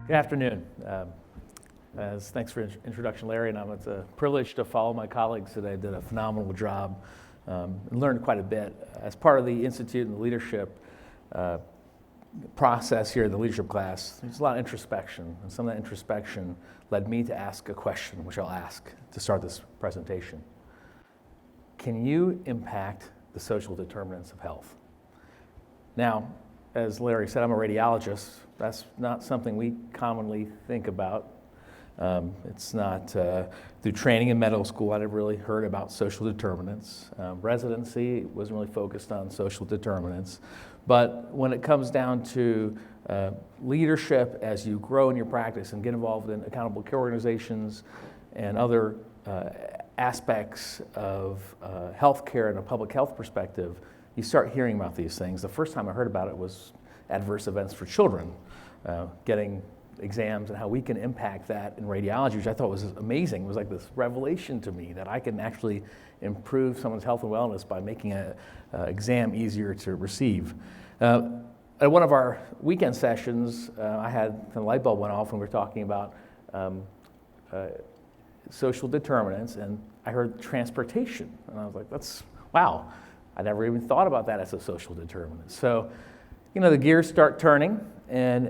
Good afternoon. Thanks for the introduction, Larry, and it's a privilege to follow my colleagues today. Did a phenomenal job and learned quite a bit. As part of the Institute and the leadership process here in the leadership class, there's a lot of introspection, and some of that introspection led me to ask a question, which I'll ask to start this presentation. Can you impact the social determinants of health? Now, as Larry said, I'm a radiologist. That's not something we commonly think about. It's not through training in medical school. I never really heard about social determinants. Residency wasn't really focused on social determinants. But when it comes down to leadership as you grow in your practice and get involved in accountable care organizations and other aspects of healthcare and a public health perspective, you start hearing about these things. The first time I heard about it was adverse events for children, getting exams and how we can impact that in radiology, which I thought was amazing. It was like this revelation to me that I can actually improve someone's health and wellness by making an exam easier to receive. At one of our weekend sessions, I had the light bulb went off when we were talking about social determinants, and I heard transportation, and I was like, wow, I never even thought about that as a social determinant. So, the gears start turning, and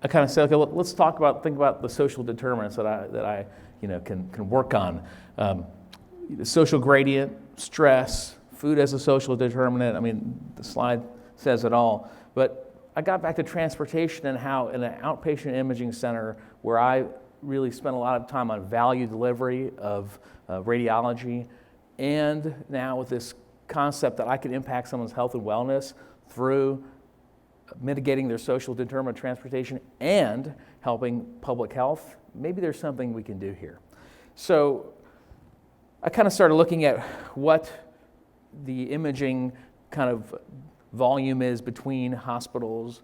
I kind of say, okay, let's think about the social determinants that I can work on. The social gradient, stress, food as a social determinant. I mean, the slide says it all. But I got back to transportation and how in an outpatient imaging center where I really spent a lot of time on value delivery of radiology, and now with this concept that I can impact someone's health and wellness through mitigating their social determinant of transportation and helping public health, maybe there's something we can do here. So I kind of started looking at what the imaging kind of volume is between hospitals,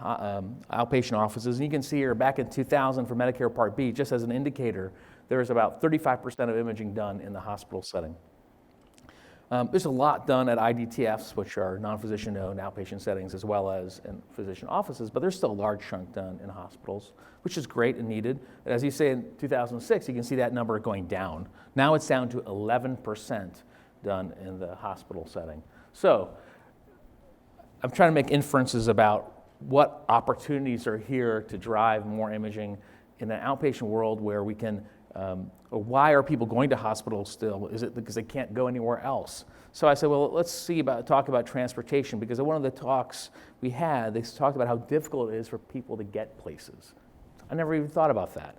outpatient offices. And you can see here back in 2000 for Medicare Part B, just as an indicator, there's about 35% of imaging done in the hospital setting. There's a lot done at IDTFs, which are non-physician-owned outpatient settings, as well as in physician offices, but there's still a large chunk done in hospitals, which is great and needed. As you say, in 2006, you can see that number going down. Now it's down to 11% done in the hospital setting. So I'm trying to make inferences about what opportunities are here to drive more imaging in an outpatient world where we can or why are people going to hospitals still? Is it because they can't go anywhere else? So I said, well, let's talk about transportation, because in one of the talks we had, they talked about how difficult it is for people to get places. I never even thought about that.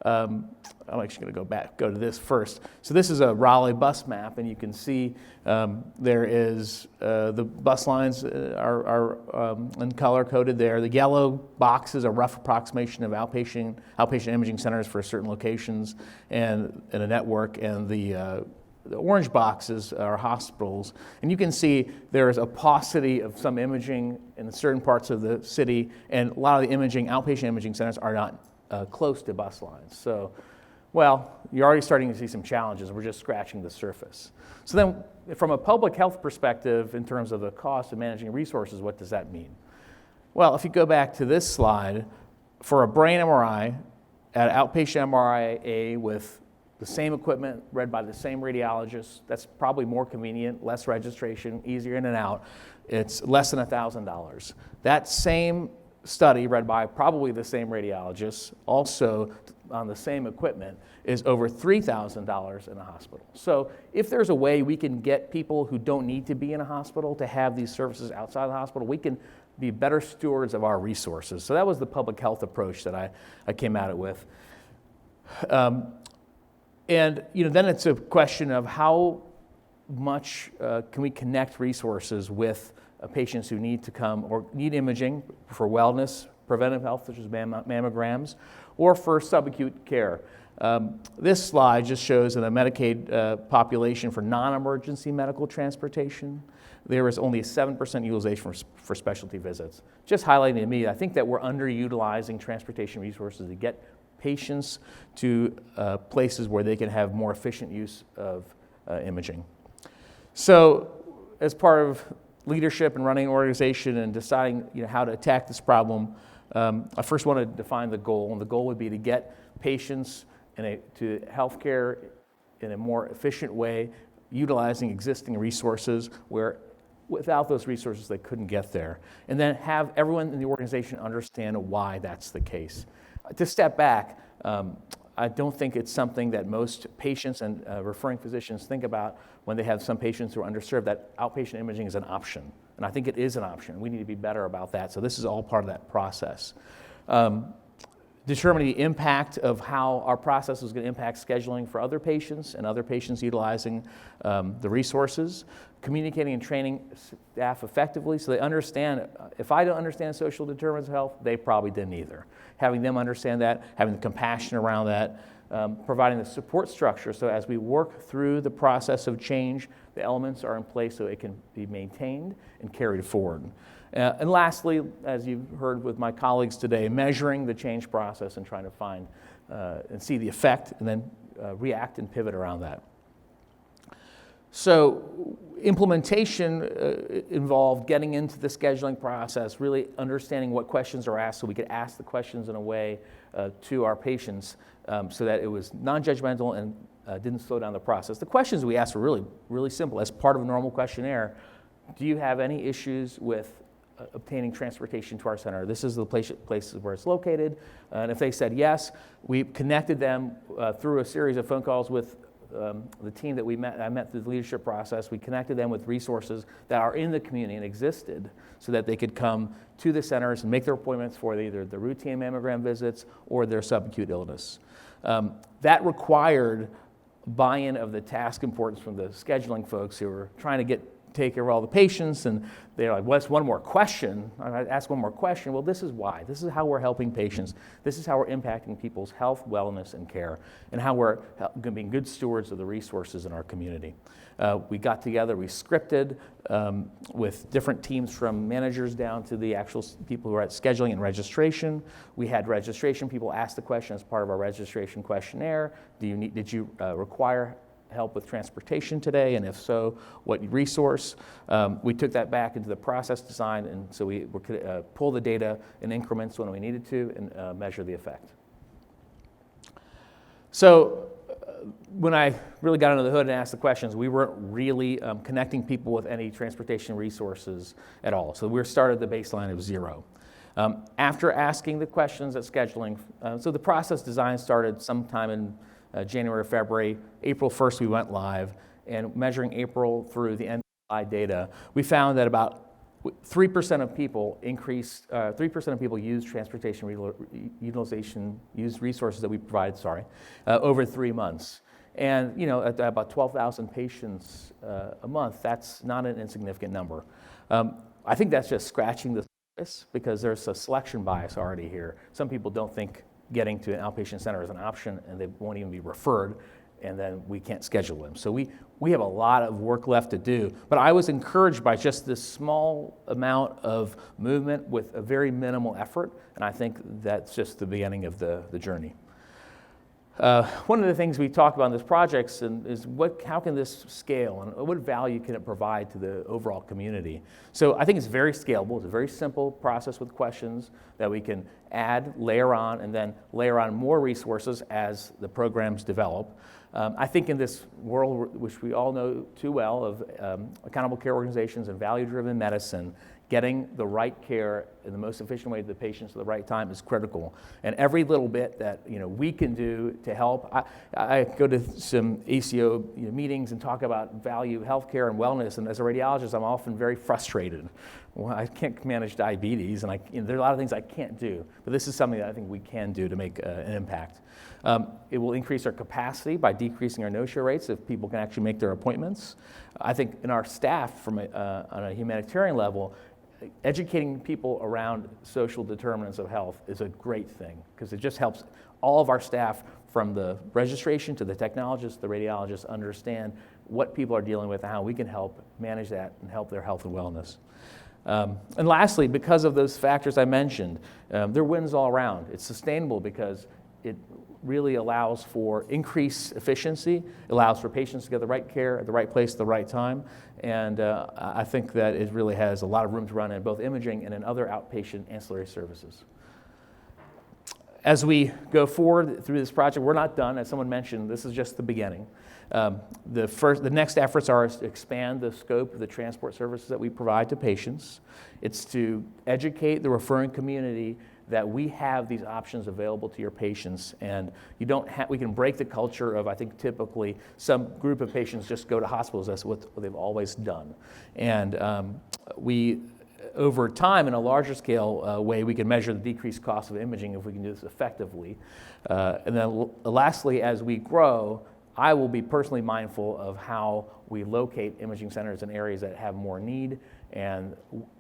I'm actually going to go to this first. So this is a Raleigh bus map, and you can see there is the bus lines are in color coded there. The yellow box is a rough approximation of outpatient imaging centers for certain locations and in a network, and the orange boxes are hospitals. And you can see there's a paucity of some imaging in certain parts of the city, and a lot of the outpatient imaging centers are not close to bus lines. So, well, you're already starting to see some challenges. We're just scratching the surface. So then, from a public health perspective, in terms of the cost of managing resources, what does that mean? Well, if you go back to this slide, for a brain MRI, at outpatient MRI with the same equipment read by the same radiologist, that's probably more convenient, less registration, easier in and out. It's less than $1,000. That same study read by probably the same radiologist, also on the same equipment, is over $3,000 in a hospital. So if there's a way we can get people who don't need to be in a hospital to have these services outside the hospital, we can be better stewards of our resources. So that was the public health approach that I came at it with. And then it's a question of how much can we connect resources with patients who need to come or need imaging for wellness, preventive health, such as mammograms, or for subacute care. This slide just shows in a Medicaid population for non-emergency medical transportation, there is only a 7% utilization for specialty visits. Just highlighting to me, I think that we're underutilizing transportation resources to get patients to places where they can have more efficient use of imaging. So as part of leadership and running an organization and deciding how to attack this problem, I first want to define the goal, and the goal would be to get patients to healthcare in a more efficient way, utilizing existing resources where without those resources they couldn't get there, and then have everyone in the organization understand why that's the case. To step back, I don't think it's something that most patients and referring physicians think about when they have some patients who are underserved, that outpatient imaging is an option. And I think it is an option. We need to be better about that. So this is all part of that process. Determining the impact of how our process is going to impact scheduling for other patients and other patients utilizing the resources. Communicating and training staff effectively so they understand, if I don't understand social determinants of health, they probably didn't either. Having them understand that, having the compassion around that, providing the support structure so as we work through the process of change, the elements are in place so it can be maintained and carried forward. And lastly, as you've heard with my colleagues today, measuring the change process and trying to find and see the effect and then react and pivot around that. So implementation involved getting into the scheduling process, really understanding what questions are asked so we could ask the questions in a way to our patients so that it was non-judgmental and didn't slow down the process. The questions we asked were really, really simple. As part of a normal questionnaire, do you have any issues with obtaining transportation to our center? This is the places where it's located. And if they said yes, we connected them through a series of phone calls with the team that I met through the leadership process. We connected them with resources that are in the community and existed so that they could come to the centers and make their appointments for either the routine mammogram visits or their subacute illness. That required buy-in of the task importance from the scheduling folks who were trying to take care of all the patients, and they're like, what's one more question? I ask one more question. Well, this is why. This is how we're helping patients. This is how we're impacting people's health, wellness, and care, and how we're being good stewards of the resources in our community. We got together, we scripted with different teams from managers down to the actual people who are at scheduling and registration. We had registration people ask the question as part of our registration questionnaire. Did you require help with transportation today, and if so, what resource? We took that back into the process design, and so we could pull the data in increments when we needed to and measure the effect. So when I really got under the hood and asked the questions, we weren't really connecting people with any transportation resources at all. So we started the baseline of 0. After asking the questions at scheduling, so the process design started sometime in January or February. April 1st, we went live, and measuring April through the end of July data, we found that about 3% of people used transportation utilization, used resources that we provided, over 3 months. And at about 12,000 patients a month, that's not an insignificant number. I think that's just scratching the surface because there's a selection bias already here. Some people don't think getting to an outpatient center is an option, and they won't even be referred, and then we can't schedule them. So we have a lot of work left to do, but I was encouraged by just this small amount of movement with a very minimal effort, and I think that's just the beginning of the journey. One of the things we talk about in this project is how can this scale and what value can it provide to the overall community? So I think it's very scalable. It's a very simple process with questions that we can add, layer on, and then layer on more resources as the programs develop. I think in this world, which we all know too well, of accountable care organizations and value-driven medicine, getting the right care in the most efficient way to the patients at the right time is critical. And every little bit that we can do to help. I go to some ACO meetings and talk about value of healthcare and wellness, and as a radiologist, I'm often very frustrated. Well, I can't manage diabetes, and there are a lot of things I can't do, but this is something that I think we can do to make an impact. It will increase our capacity by decreasing our no-show rates if people can actually make their appointments. I think in our staff, on a humanitarian level, educating people around social determinants of health is a great thing because it just helps all of our staff, from the registration to the technologists, the radiologists, understand what people are dealing with and how we can help manage that and help their health and wellness. And lastly, because of those factors I mentioned, there are wins all around. It's sustainable because it really allows for increased efficiency, allows for patients to get the right care at the right place at the right time, and I think that it really has a lot of room to run in both imaging and in other outpatient ancillary services. As we go forward through this project, we're not done. As someone mentioned, this is just the beginning. The next efforts are to expand the scope of the transport services that we provide to patients. It's to educate the referring community that we have these options available to your patients, and we can break the culture of, I think, typically some group of patients just go to hospitals. That's what they've always done. And we, over time, in a larger scale way, we can measure the decreased cost of imaging if we can do this effectively. And then lastly, as we grow, I will be personally mindful of how we locate imaging centers in areas that have more need, and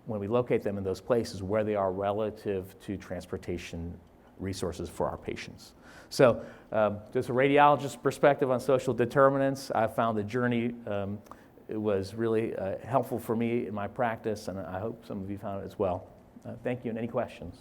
when we locate them in those places, where they are relative to transportation resources for our patients. So just a radiologist's perspective on social determinants, I found the journey it was really helpful for me in my practice, and I hope some of you found it as well. Thank you, and any questions?